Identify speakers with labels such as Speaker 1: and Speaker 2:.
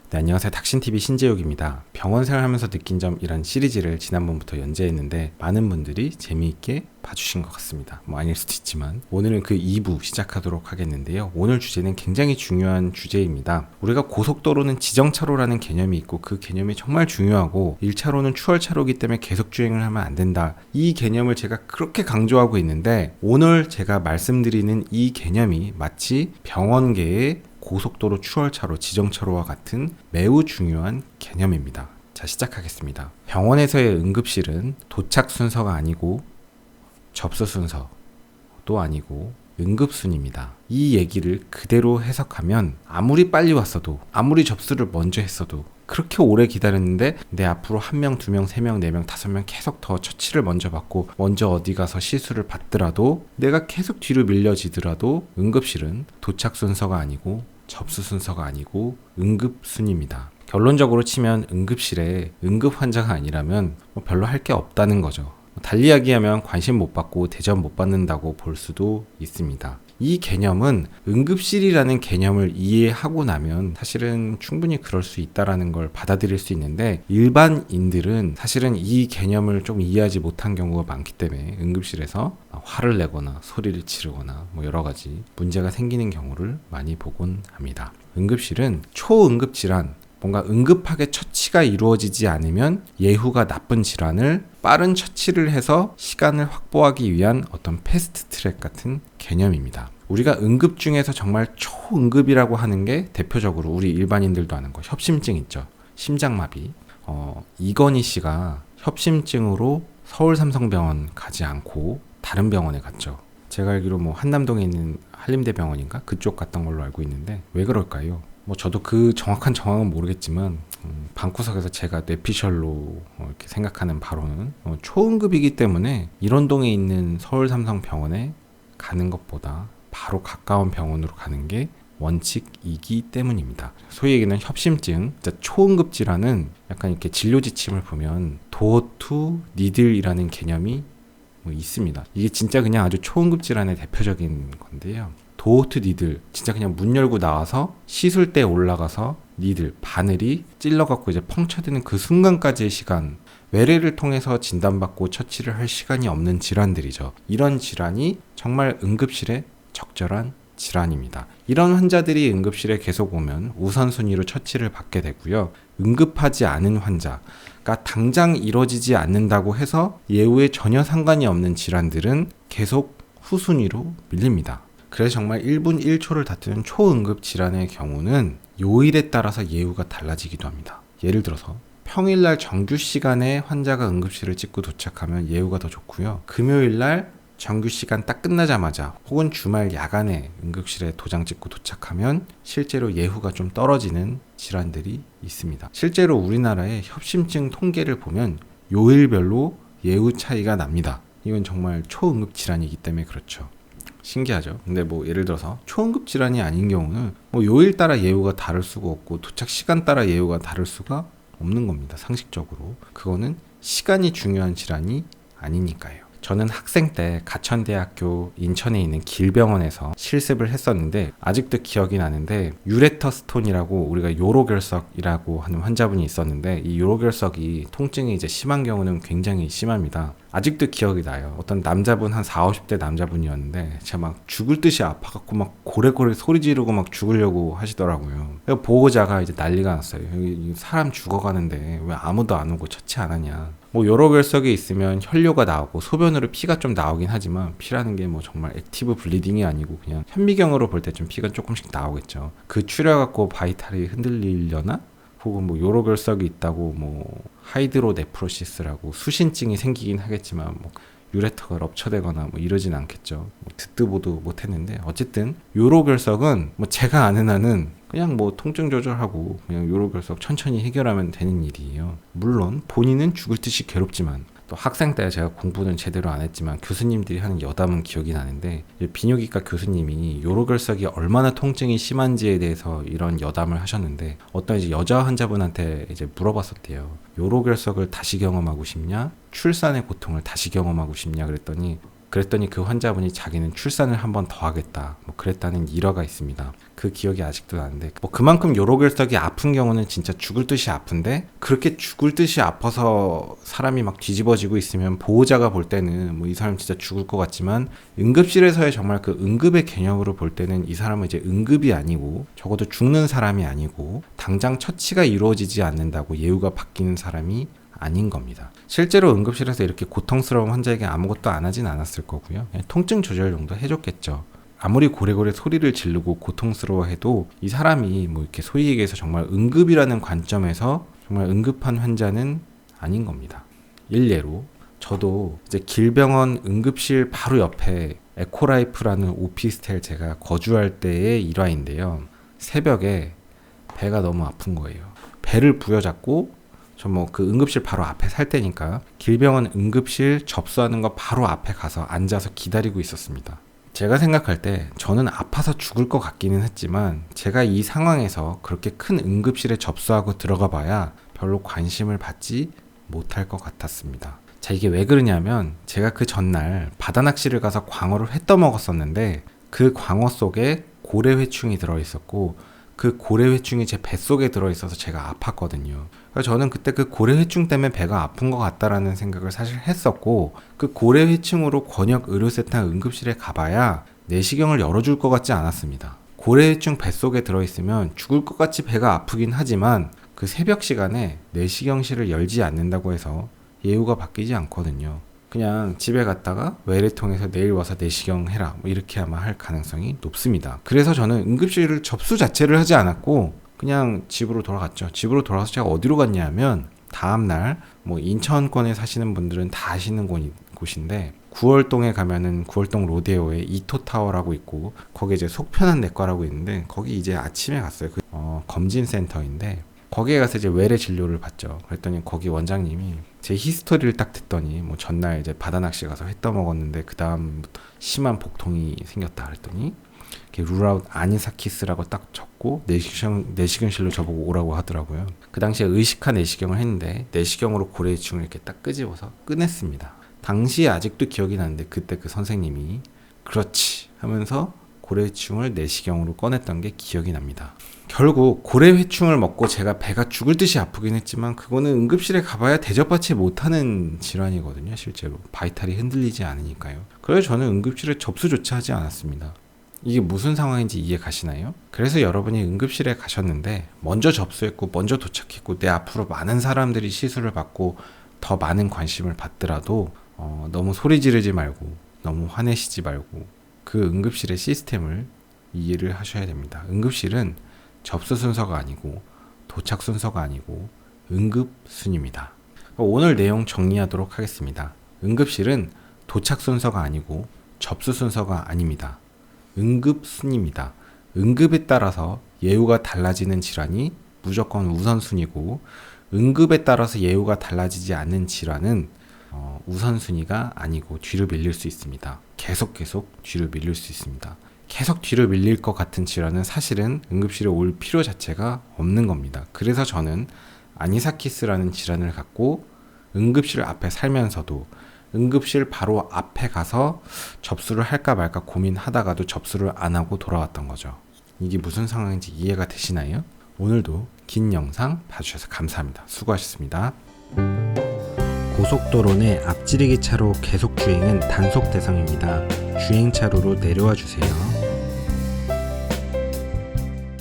Speaker 1: 네, 안녕하세요. 닥신TV 신재욱입니다. 병원 생활하면서 느낀 점이란 시리즈를 지난번부터 연재했는데 많은 분들이 재미있게 봐주신 것 같습니다. 아닐 수도 있지만 오늘은 그 2부 시작하도록 하겠는데요. 오늘 주제는 굉장히 중요한 주제입니다. 우리가 고속도로는 지정차로라는 개념이 있고 그 개념이 정말 중요하고 1차로는 추월차로이기 때문에 계속 주행을 하면 안 된다. 이 개념을 제가 그렇게 강조하고 있는데 오늘 제가 말씀드리는 이 개념이 마치 병원계의 고속도로 추월차로, 지정차로와 같은 매우 중요한 개념입니다. 자, 시작하겠습니다. 병원에서의 응급실은 도착 순서가 아니고 접수 순서도 아니고 응급순입니다. 이 얘기를 그대로 해석하면 아무리 빨리 왔어도, 아무리 접수를 먼저 했어도, 그렇게 오래 기다렸는데 내 앞으로 1명, 2명, 3명, 4명, 5명 계속 더 처치를 먼저 받고 먼저 어디 가서 시술을 받더라도 내가 계속 뒤로 밀려지더라도 응급실은 도착 순서가 아니고 접수 순서가 아니고 응급순입니다. 결론적으로 치면 응급실에 응급 환자가 아니라면 별로 할 게 없다는 거죠. 달리 이야기하면 관심 못 받고 대접 못 받는다고 볼 수도 있습니다. 이 개념은 응급실이라는 개념을 이해하고 나면 사실은 충분히 그럴 수 있다라는 걸 받아들일 수 있는데 일반인들은 사실은 이 개념을 좀 이해하지 못한 경우가 많기 때문에 응급실에서 화를 내거나 소리를 지르거나 여러 가지 문제가 생기는 경우를 많이 보곤 합니다. 응급실은 초응급 질환, 뭔가 응급하게 처치가 이루어지지 않으면 예후가 나쁜 질환을 빠른 처치를 해서 시간을 확보하기 위한 어떤 패스트 트랙 같은 개념입니다. 우리가 응급 중에서 정말 초응급이라고 하는 게 대표적으로 우리 일반인들도 아는 거 협심증 있죠. 심장마비. 이건희 씨가 협심증으로 서울 삼성병원 가지 않고 다른 병원에 갔죠. 제가 알기로 한남동에 있는 한림대병원인가? 그쪽 갔던 걸로 알고 있는데 왜 그럴까요? 저도 그 정확한 정황은 모르겠지만 방구석에서 제가 뇌피셜로 이렇게 생각하는 바로는 초응급이기 때문에 일원동에 있는 서울 삼성병원에 가는 것보다 바로 가까운 병원으로 가는 게 원칙이기 때문입니다. 소위 얘기는 협심증, 초응급 질환은 약간 이렇게 진료 지침을 보면 도어 투 니들이라는 개념이 있습니다. 이게 진짜 그냥 아주 초응급 질환의 대표적인 건데요. 도어투 니들, 진짜 그냥 문 열고 나와서 시술대에 올라가서 니들, 바늘이 찔러갖고 이제 펑쳐드는 그 순간까지의 시간, 외래를 통해서 진단받고 처치를 할 시간이 없는 질환들이죠. 이런 질환이 정말 응급실에 적절한 질환입니다. 이런 환자들이 응급실에 계속 오면 우선순위로 처치를 받게 되고요. 응급하지 않은 환자, 그러니까 당장 이루어지지 않는다고 해서 예후에 전혀 상관이 없는 질환들은 계속 후순위로 밀립니다. 그래서 정말 1분 1초를 다투는 초응급 질환의 경우는 요일에 따라서 예후가 달라지기도 합니다. 예를 들어서 평일날 정규 시간에 환자가 응급실을 찍고 도착하면 예후가 더 좋고요. 금요일날 정규 시간 딱 끝나자마자 혹은 주말 야간에 응급실에 도장 찍고 도착하면 실제로 예후가 좀 떨어지는 질환들이 있습니다. 실제로 우리나라의 협심증 통계를 보면 요일별로 예후 차이가 납니다. 이건 정말 초응급 질환이기 때문에 그렇죠. 신기하죠. 근데 예를 들어서 초응급 질환이 아닌 경우는 요일 따라 예후가 다를 수가 없고 도착 시간 따라 예후가 다를 수가 없는 겁니다. 상식적으로. 그거는 시간이 중요한 질환이 아니니까요. 저는 학생 때 가천대학교 인천에 있는 길병원에서 실습을 했었는데 아직도 기억이 나는데 유레터 스톤이라고 우리가 요로결석이라고 하는 환자분이 있었는데 이 요로결석이 통증이 이제 심한 경우는 굉장히 심합니다. 아직도 기억이 나요. 어떤 남자분 한 40, 50대 남자분이었는데 제가 막 죽을 듯이 아파갖고 고래고래 소리 지르고 죽으려고 하시더라고요. 보호자가 이제 난리가 났어요. 여기 사람 죽어가는데 왜 아무도 안 오고 처치 안 하냐. 요로결석이 있으면 혈뇨가 나오고 소변으로 피가 좀 나오긴 하지만 피라는 게 정말 액티브 블리딩이 아니고 그냥 현미경으로 볼 때 좀 피가 조금씩 나오겠죠. 그 추려갖고 바이탈이 흔들리려나? 혹은 요로결석이 있다고 하이드로네프로시스라고 수신증이 생기긴 하겠지만 유레터가 럽쳐되거나 이러진 않겠죠. 듣도 보도 못했는데 어쨌든 요로결석은 제가 아는 한은 그냥 통증 조절하고 그냥 요로결석 천천히 해결하면 되는 일이에요. 물론 본인은 죽을 듯이 괴롭지만 또 학생 때 제가 공부는 제대로 안 했지만 교수님들이 하는 여담은 기억이 나는데 비뇨기과 교수님이 요로결석이 얼마나 통증이 심한지에 대해서 이런 여담을 하셨는데 어떤 이제 여자 환자분한테 이제 물어봤었대요. 요로결석을 다시 경험하고 싶냐? 출산의 고통을 다시 경험하고 싶냐? 그랬더니 그랬더니 그 환자분이 자기는 출산을 한 번 더 하겠다 뭐 그랬다는 일화가 있습니다. 그 기억이 아직도 나는데 뭐 그만큼 요로결석이 아픈 경우는 진짜 죽을 듯이 아픈데 그렇게 죽을 듯이 아파서 사람이 막 뒤집어지고 있으면 보호자가 볼 때는 뭐 이 사람 진짜 죽을 것 같지만 응급실에서의 정말 그 응급의 개념으로 볼 때는 이 사람은 이제 응급이 아니고 적어도 죽는 사람이 아니고 당장 처치가 이루어지지 않는다고 예우가 바뀌는 사람이 아닌 겁니다. 실제로 응급실에서 이렇게 고통스러운 환자에게 아무것도 안 하진 않았을 거고요. 그냥 통증 조절 정도 해줬겠죠. 아무리 고래고래 소리를 지르고 고통스러워해도 이 사람이 뭐 이렇게 소위 얘기해서 정말 응급이라는 관점에서 정말 응급한 환자는 아닌 겁니다. 일례로 저도 이제 길병원 응급실 바로 옆에 에코라이프라는 오피스텔 제가 거주할 때의 일화인데요. 새벽에 배가 너무 아픈 거예요. 배를 부여잡고 저 뭐 그 응급실 바로 앞에 살 때니까 길병원 응급실 접수하는 거 바로 앞에 가서 앉아서 기다리고 있었습니다. 제가 생각할 때 저는 아파서 죽을 것 같기는 했지만 제가 이 상황에서 그렇게 큰 응급실에 접수하고 들어가 봐야 별로 관심을 받지 못할 것 같았습니다. 자, 이게 왜 그러냐면 제가 그 전날 바다낚시를 가서 광어를 회 떠먹었었는데 그 광어 속에 고래회충이 들어있었고 그 고래회충이 제 뱃속에 들어있어서 제가 아팠거든요. 그래서 저는 그때 그 고래회충 때문에 배가 아픈 것 같다라는 생각을 사실 했었고 그 고래회충으로 권역 의료센터 응급실에 가봐야 내시경을 열어줄 것 같지 않았습니다. 고래회충 뱃속에 들어있으면 죽을 것 같이 배가 아프긴 하지만 그 새벽 시간에 내시경실을 열지 않는다고 해서 예우가 바뀌지 않거든요. 그냥 집에 갔다가 외래통해서 내일 와서 내시경 해라 뭐 이렇게 아마 할 가능성이 높습니다. 그래서 저는 응급실을 접수 자체를 하지 않았고 그냥 집으로 돌아갔죠. 집으로 돌아가서 제가 어디로 갔냐면 다음날 뭐 인천권에 사시는 분들은 다 아시는 곳인데 구월동에 가면은 구월동 로데오에 이토타워라고 있고 거기 이제 속편한 내과라고 있는데 거기 이제 아침에 갔어요. 검진센터인데 거기에 가서 이제 외래 진료를 받죠. 그랬더니 거기 원장님이 제 히스토리를 딱 듣더니 뭐 전날 이제 바다낚시 가서 회 떠먹었는데 그 다음부터 심한 복통이 생겼다 그랬더니 룰아웃 아니사키스라고 딱 적고 내시경실로 저보고 오라고 하더라고요. 그 당시에 의식화 내시경을 했는데 내시경으로 고래회충을 이렇게 딱 끄집어서 꺼냈습니다. 당시에 아직도 기억이 나는데 그때 그 선생님이 그렇지 하면서 고래회충을 내시경으로 꺼냈던 게 기억이 납니다. 결국 고래회충을 먹고 제가 배가 죽을 듯이 아프긴 했지만 그거는 응급실에 가봐야 대접받지 못하는 질환이거든요. 실제로 바이탈이 흔들리지 않으니까요. 그래서 저는 응급실에 접수조차 하지 않았습니다. 이게 무슨 상황인지 이해 가시나요? 그래서 여러분이 응급실에 가셨는데 먼저 접수했고 먼저 도착했고 내 앞으로 많은 사람들이 시술을 받고 더 많은 관심을 받더라도 너무 소리 지르지 말고 너무 화내시지 말고 그 응급실의 시스템을 이해를 하셔야 됩니다. 응급실은 접수 순서가 아니고 도착 순서가 아니고 응급 순입니다. 오늘 내용 정리하도록 하겠습니다. 응급실은 도착 순서가 아니고 접수 순서가 아닙니다. 응급 순입니다. 응급에 따라서 예우가 달라지는 질환이 무조건 우선순위고 응급에 따라서 예우가 달라지지 않는 질환은 우선순위가 아니고 뒤로 밀릴 수 있습니다. 계속 뒤로 밀릴 수 있습니다. 계속 뒤로 밀릴 것 같은 질환은 사실은 응급실에 올 필요 자체가 없는 겁니다. 그래서 저는 아니사키스라는 질환을 갖고 응급실 앞에 살면서도 응급실 바로 앞에 가서 접수를 할까 말까 고민하다가도 접수를 안 하고 돌아왔던 거죠. 이게 무슨 상황인지 이해가 되시나요? 오늘도 긴 영상 봐주셔서 감사합니다. 수고하셨습니다. 고속도로 내 앞지르기 차로 계속 주행은 단속 대상입니다. 주행차로로 내려와 주세요.